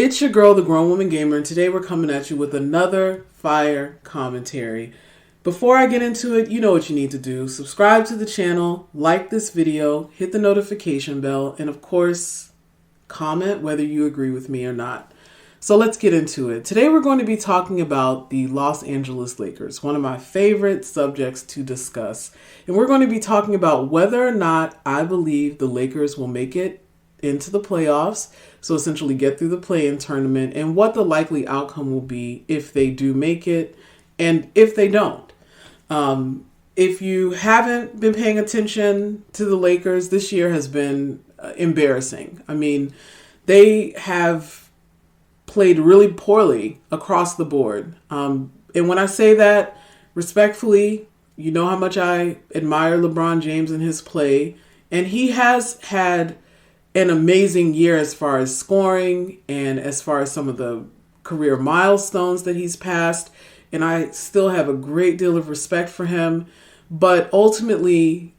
It's your girl, the Grown Woman Gamer, and today we're coming at you with another fire commentary. Before I get into it, you know what you need to do. Subscribe to the channel, like this video, hit the notification bell, and of course, comment whether you agree with me or not. So let's get into it. Today we're going to be talking about the Los Angeles Lakers, one of my favorite subjects to discuss. And we're going to be talking about whether or not I believe the Lakers will make it into the playoffs, so essentially get through the play-in tournament, and what the likely outcome will be if they do make it and if they don't. If you haven't been paying attention to the Lakers, this year has been embarrassing. I mean, they have played really poorly across the board. And when I say that respectfully, you know how much I admire LeBron James and his play, and he has had an amazing year as far as scoring and as far as some of the career milestones that he's passed. And I still have a great deal of respect for him. But ultimately,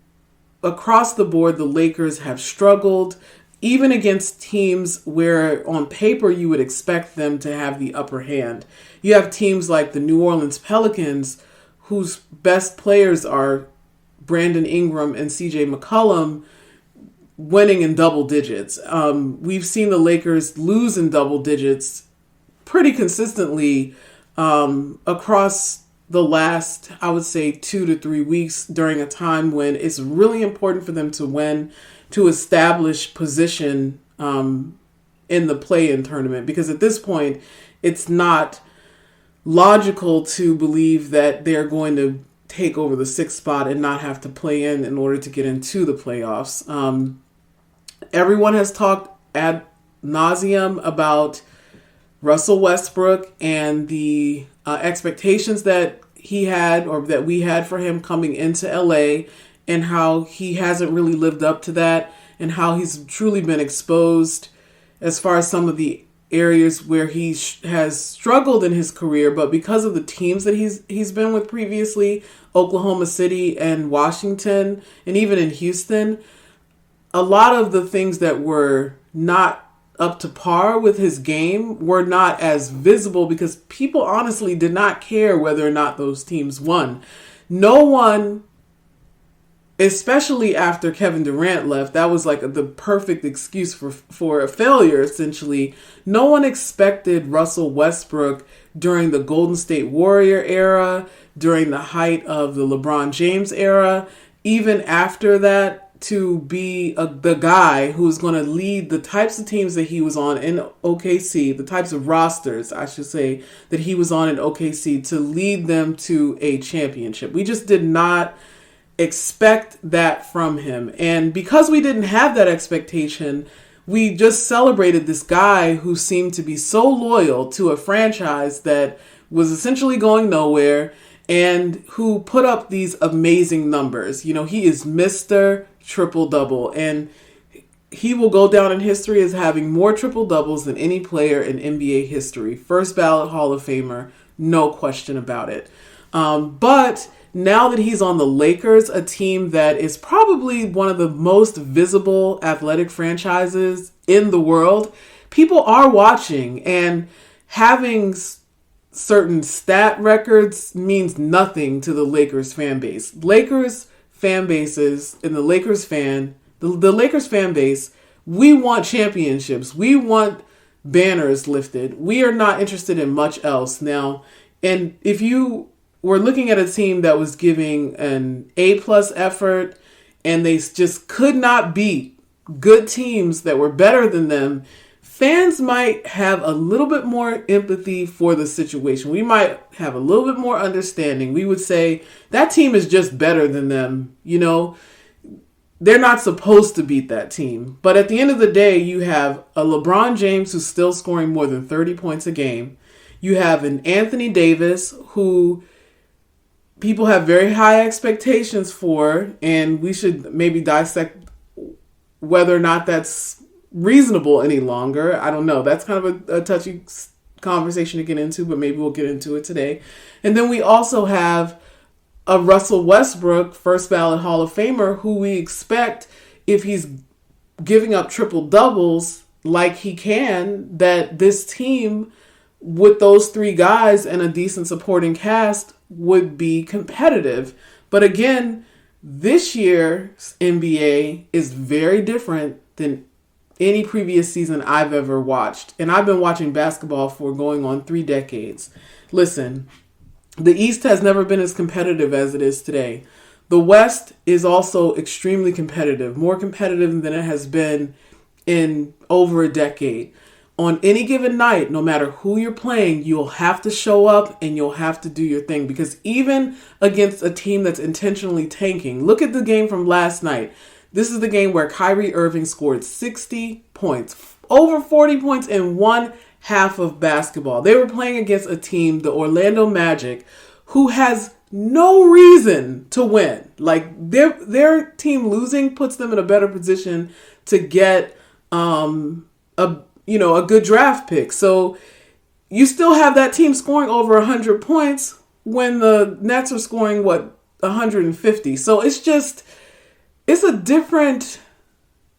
across the board, the Lakers have struggled, even against teams where on paper you would expect them to have the upper hand. You have teams like the New Orleans Pelicans, whose best players are Brandon Ingram and CJ McCollum, winning in double digits. We've seen the Lakers lose in double digits pretty consistently across the last, I would say, 2 to 3 weeks, during a time when it's really important for them to win, to establish position in the play-in tournament. Because at this point, it's not logical to believe that they're going to take over the 6th spot and not have to play in order to get into the playoffs. Everyone has talked ad nauseum about Russell Westbrook and the expectations that he had, or that we had for him coming into LA, and how he hasn't really lived up to that, and how he's truly been exposed as far as some of the areas where he has struggled in his career. But because of the teams that he's been with previously, Oklahoma City and Washington, and even in Houston, a lot of the things that were not up to par with his game were not as visible, because people honestly did not care whether or not those teams won. No one, especially after Kevin Durant left, that was like the perfect excuse for a failure, essentially. No one expected Russell Westbrook during the Golden State Warrior era, during the height of the LeBron James era, even after that, to be the guy who's going to lead the types of teams that he was on in OKC, the types of rosters, I should say, that he was on in OKC, to lead them to a championship. We just did not expect that from him. And because we didn't have that expectation, we just celebrated this guy who seemed to be so loyal to a franchise that was essentially going nowhere, and who put up these amazing numbers. You know, he is Mr. Triple-double, and he will go down in history as having more triple-doubles than any player in NBA history. First ballot Hall of Famer, no question about it. But now that he's on the Lakers, a team that is probably one of the most visible athletic franchises in the world, people are watching, and having certain stat records means nothing to the Lakers fan base. Lakers fan bases and the Lakers fan base, we want championships. We want banners lifted. We are not interested in much else now. And if you were looking at a team that was giving an A+ effort, and they just could not beat good teams that were better than them, fans might have a little bit more empathy for the situation. We might have a little bit more understanding. We would say, that team is just better than them. You know, they're not supposed to beat that team. But at the end of the day, you have a LeBron James who's still scoring more than 30 points a game. You have an Anthony Davis who people have very high expectations for, and we should maybe dissect whether or not that's reasonable any longer. I don't know. That's kind of a touchy conversation to get into, but maybe we'll get into it today. And then we also have a Russell Westbrook, first ballot Hall of Famer, who we expect, if he's giving up triple doubles, like he can, that this team with those three guys and a decent supporting cast would be competitive. But again, this year's NBA is very different than any previous season I've ever watched. And I've been watching basketball for going on 3 decades. Listen, the East has never been as competitive as it is today. The West is also extremely competitive, more competitive than it has been in over a decade. On any given night, no matter who you're playing, you'll have to show up and you'll have to do your thing. Because even against a team that's intentionally tanking, look at the game from last night. This is the game where Kyrie Irving scored 60 points, over 40 points in one half of basketball. They were playing against a team, the Orlando Magic, who has no reason to win. Like their team losing puts them in a better position to get a good draft pick. So you still have that team scoring over 100 points when the Nets are scoring 150. So it's a different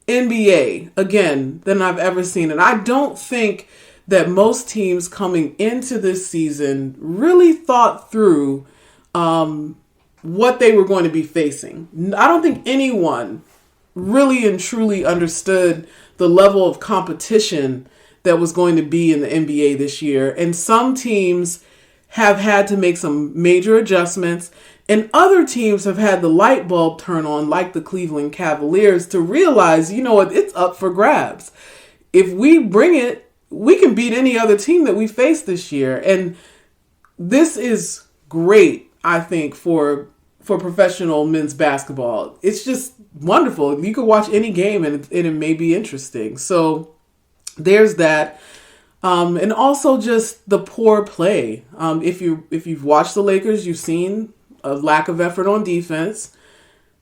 NBA again than I've ever seen. And I don't think that most teams coming into this season really thought through what they were going to be facing. I don't think anyone really and truly understood the level of competition that was going to be in the NBA this year. And some teams have had to make some major adjustments, and other teams have had the light bulb turn on, like the Cleveland Cavaliers, to realize, it's up for grabs. If we bring it, we can beat any other team that we face this year. And this is great, I think, for professional men's basketball. It's just wonderful. You could watch any game and it may be interesting. So there's that. And also just the poor play. If you've watched the Lakers, you've seen a lack of effort on defense,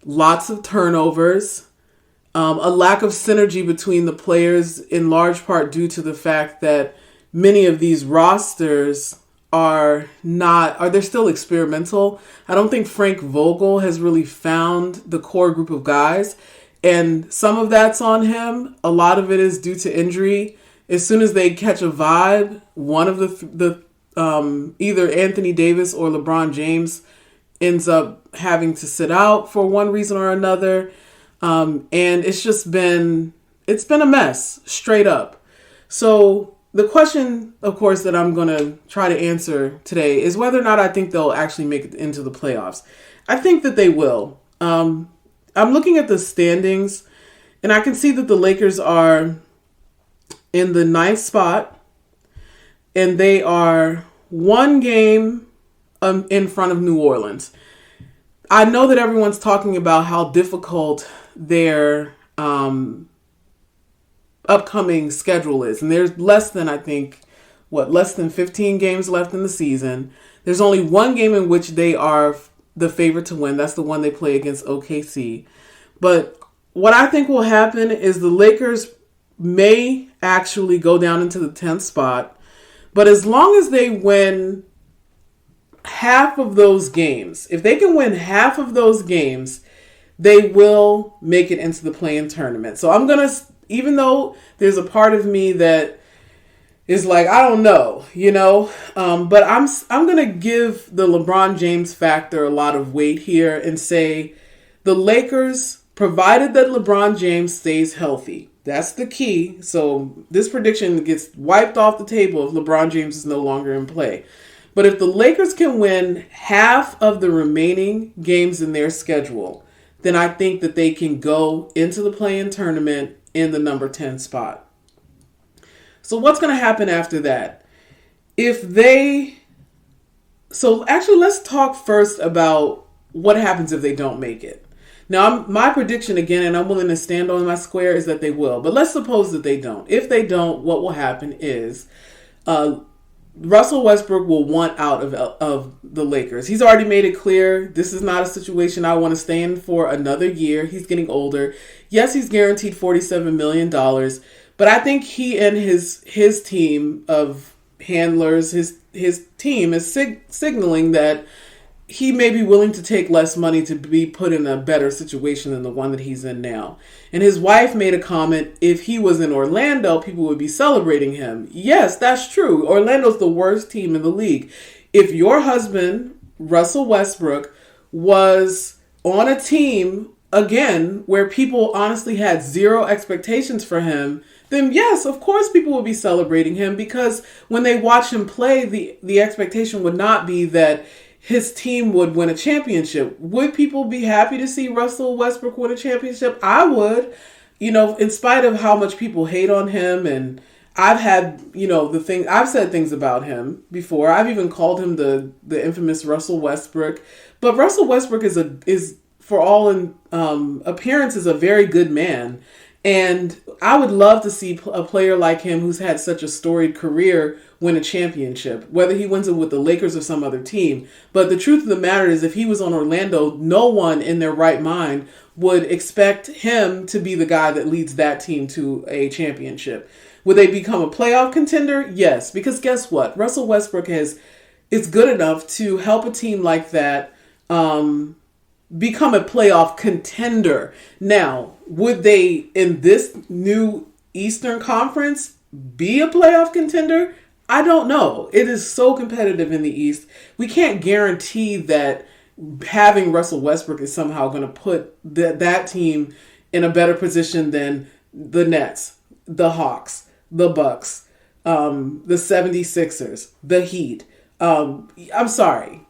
lots of turnovers, a lack of synergy between the players, in large part due to the fact that many of these rosters they're still experimental. I don't think Frank Vogel has really found the core group of guys, and some of that's on him. A lot of it is due to injury. As soon as they catch a vibe, one of the either Anthony Davis or LeBron James ends up having to sit out for one reason or another. And it's been a mess, straight up. So the question, of course, that I'm going to try to answer today is whether or not I think they'll actually make it into the playoffs. I think that they will. I'm looking at the standings, and I can see that the Lakers are in the 9th spot, and they are 1 game in front of New Orleans. I know that everyone's talking about how difficult their upcoming schedule is, and there's less than 15 games left in the season. There's only 1 game in which they are the favorite to win. That's the one they play against OKC. But what I think will happen is the Lakers may actually go down into the 10th spot, but as long as they win half of those games, if they can win half of those games, they will make it into the play-in tournament. So even though there's a part of me that is like, I don't know, but I'm going to give the LeBron James factor a lot of weight here and say the Lakers, provided that LeBron James stays healthy, that's the key. So this prediction gets wiped off the table if LeBron James is no longer in play. But if the Lakers can win half of the remaining games in their schedule, then I think that they can go into the play-in tournament in the number 10 spot. So what's going to happen after that? So actually, let's talk first about what happens if they don't make it. Now, my prediction again, and I'm willing to stand on my square, is that they will. But let's suppose that they don't. If they don't, what will happen is Russell Westbrook will want out of the Lakers. He's already made it clear, this is not a situation I want to stay in for another year. He's getting older. Yes, he's guaranteed $47 million, but I think he and his team of handlers, his team is signaling that he may be willing to take less money to be put in a better situation than the one that he's in now. And his wife made a comment, if he was in Orlando, people would be celebrating him. Yes, that's true. Orlando's the worst team in the league. If your husband, Russell Westbrook, was on a team, again, where people honestly had zero expectations for him, then yes, of course people would be celebrating him, because when they watch him play, the expectation would not be that his team would win a championship. Would people be happy to see Russell Westbrook win a championship? I would, in spite of how much people hate on him. And I've had, I've said things about him before. I've even called him the infamous Russell Westbrook. But Russell Westbrook is for all appearances a very good man. And I would love to see a player like him, who's had such a storied career, win a championship, whether he wins it with the Lakers or some other team. But the truth of the matter is, if he was on Orlando, no one in their right mind would expect him to be the guy that leads that team to a championship. Would they become a playoff contender? Yes, because guess what? Russell Westbrook is good enough to help a team like that become a playoff contender. Now, would they, in this new Eastern Conference, be a playoff contender? I don't know. It is so competitive in the East. We can't guarantee that having Russell Westbrook is somehow going to put that team in a better position than the Nets, the Hawks, the Bucks, the 76ers, the Heat. I'm sorry.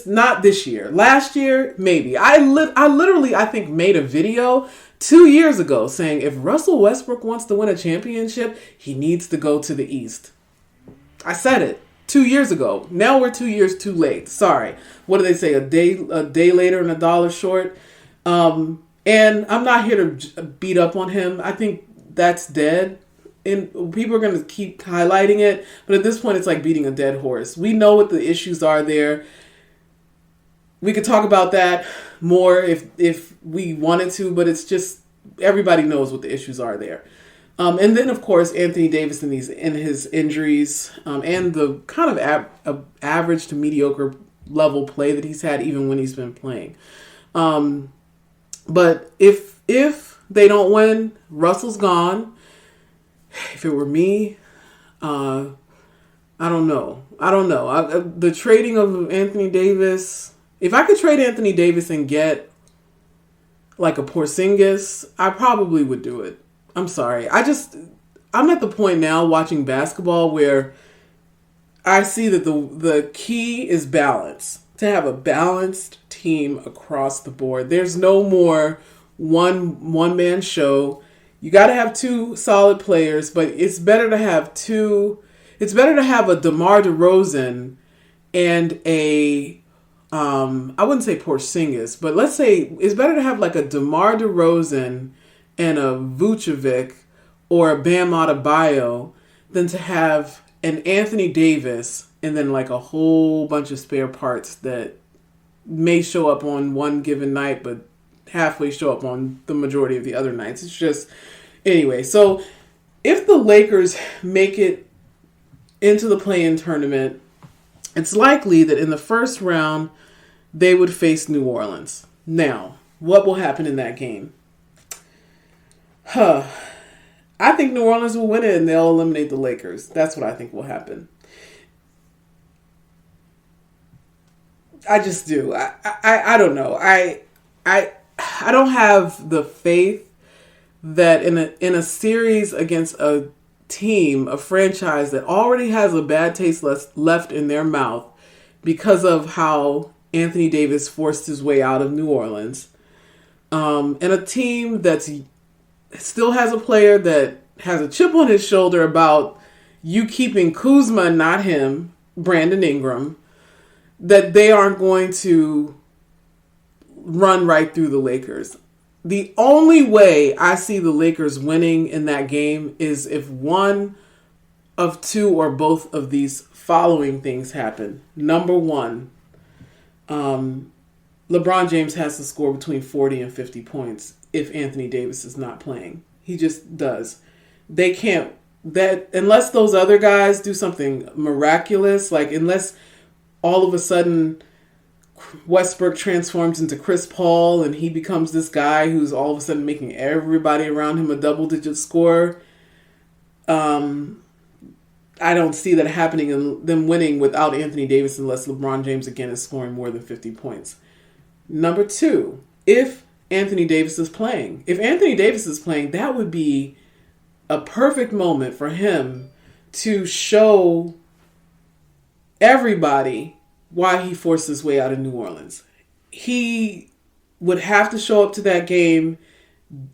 Not this year. Last year, maybe. I literally, I think, made a video 2 years ago saying if Russell Westbrook wants to win a championship, he needs to go to the East. I said it 2 years ago. Now we're 2 years too late. Sorry. What do they say? A day later and a dollar short. And I'm not here to beat up on him. I think that's dead. And people are going to keep highlighting it. But at this point, it's like beating a dead horse. We know what the issues are there. We could talk about that more if we wanted to, but it's just, everybody knows what the issues are there. And then, of course, Anthony Davis in his injuries, and the kind of average to mediocre level play that he's had even when he's been playing. But if they don't win, Russell's gone. If it were me, I don't know. The trading of Anthony Davis, if I could trade Anthony Davis and get like a Porzingis, I probably would do it. I'm sorry. I'm at the point now watching basketball where I see that the key is balance. To have a balanced team across the board. There's no more one man show. You got to have two solid players, but it's better to have a DeMar DeRozan and I wouldn't say Porzingis, but let's say it's better to have like a DeMar DeRozan and a Vucevic or a Bam Adebayo than to have an Anthony Davis and then like a whole bunch of spare parts that may show up on one given night, but halfway show up on the majority of the other nights. It's just, anyway. So if the Lakers make it into the play-in tournament, it's likely that in the first round, they would face New Orleans. Now, what will happen in that game? I think New Orleans will win it and they'll eliminate the Lakers. That's what I think will happen. I just do. I don't know. I don't have the faith that in a series against a team, a franchise that already has a bad taste left in their mouth because of how Anthony Davis forced his way out of New Orleans, and a team that's still has a player that has a chip on his shoulder about you keeping Kuzma, not him, Brandon Ingram, that they aren't going to run right through the Lakers. The only way I see the Lakers winning in that game is if one of two or both of these following things happen. Number one, LeBron James has to score between 40 and 50 points if Anthony Davis is not playing. He just does. They can't, unless those other guys do something miraculous, like unless all of a sudden Westbrook transforms into Chris Paul and he becomes this guy who's all of a sudden making everybody around him a double-digit scorer. I don't see that happening and them winning without Anthony Davis unless LeBron James again is scoring more than 50 points. Number two, if Anthony Davis is playing. If Anthony Davis is playing, that would be a perfect moment for him to show everybody why he forced his way out of New Orleans. He would have to show up to that game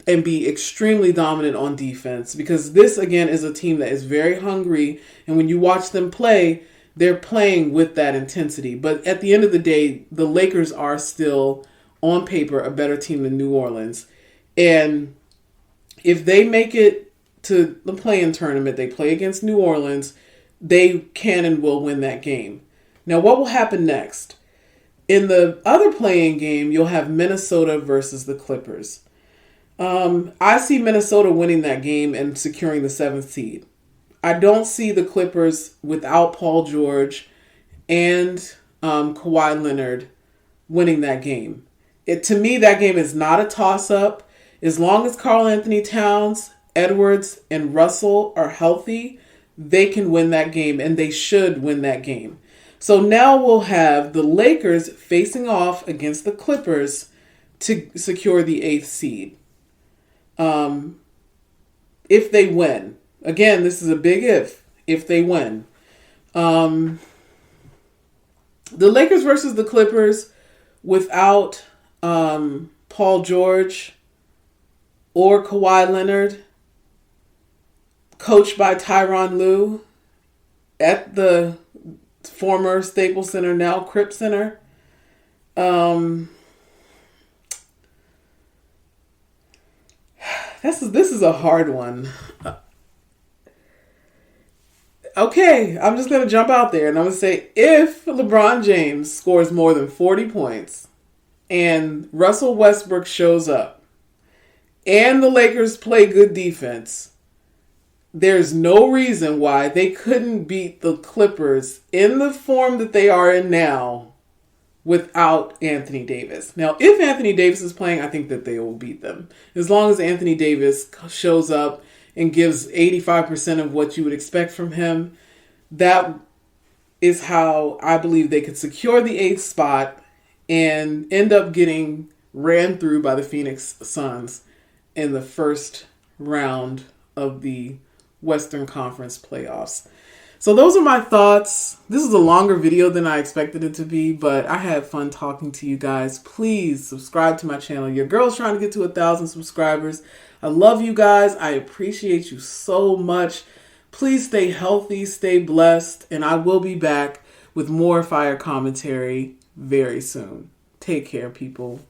and be extremely dominant on defense because this, again, is a team that is very hungry. And when you watch them play, they're playing with that intensity. But at the end of the day, the Lakers are still, on paper, a better team than New Orleans. And if they make it to the play-in tournament, they play against New Orleans, they can and will win that game. Now, what will happen next? In the other play-in game, you'll have Minnesota versus the Clippers. I see Minnesota winning that game and securing the 7th seed. I don't see the Clippers without Paul George and Kawhi Leonard winning that game. To me, that game is not a toss-up. As long as Karl Anthony Towns, Edwards, and Russell are healthy, they can win that game, and they should win that game. So now we'll have the Lakers facing off against the Clippers to secure the 8th seed. If they win. Again, this is a big if they win. The Lakers versus the Clippers without Paul George or Kawhi Leonard, coached by Tyronn Lue at the former Staples Center, now Crip Center. This is a hard one. Okay, I'm just going to jump out there and I'm going to say if LeBron James scores more than 40 points and Russell Westbrook shows up and the Lakers play good defense, there's no reason why they couldn't beat the Clippers in the form that they are in now without Anthony Davis. Now, if Anthony Davis is playing, I think that they will beat them. As long as Anthony Davis shows up and gives 85% of what you would expect from him, that is how I believe they could secure the 8th spot and end up getting ran through by the Phoenix Suns in the first round of the Western Conference playoffs. So those are my thoughts. This is a longer video than I expected it to be, but I had fun talking to you guys. Please subscribe to my channel. Your girl's trying to get to 1,000 subscribers. I love you guys. I appreciate you so much. Please stay healthy, stay blessed, and I will be back with more fire commentary very soon. Take care, people.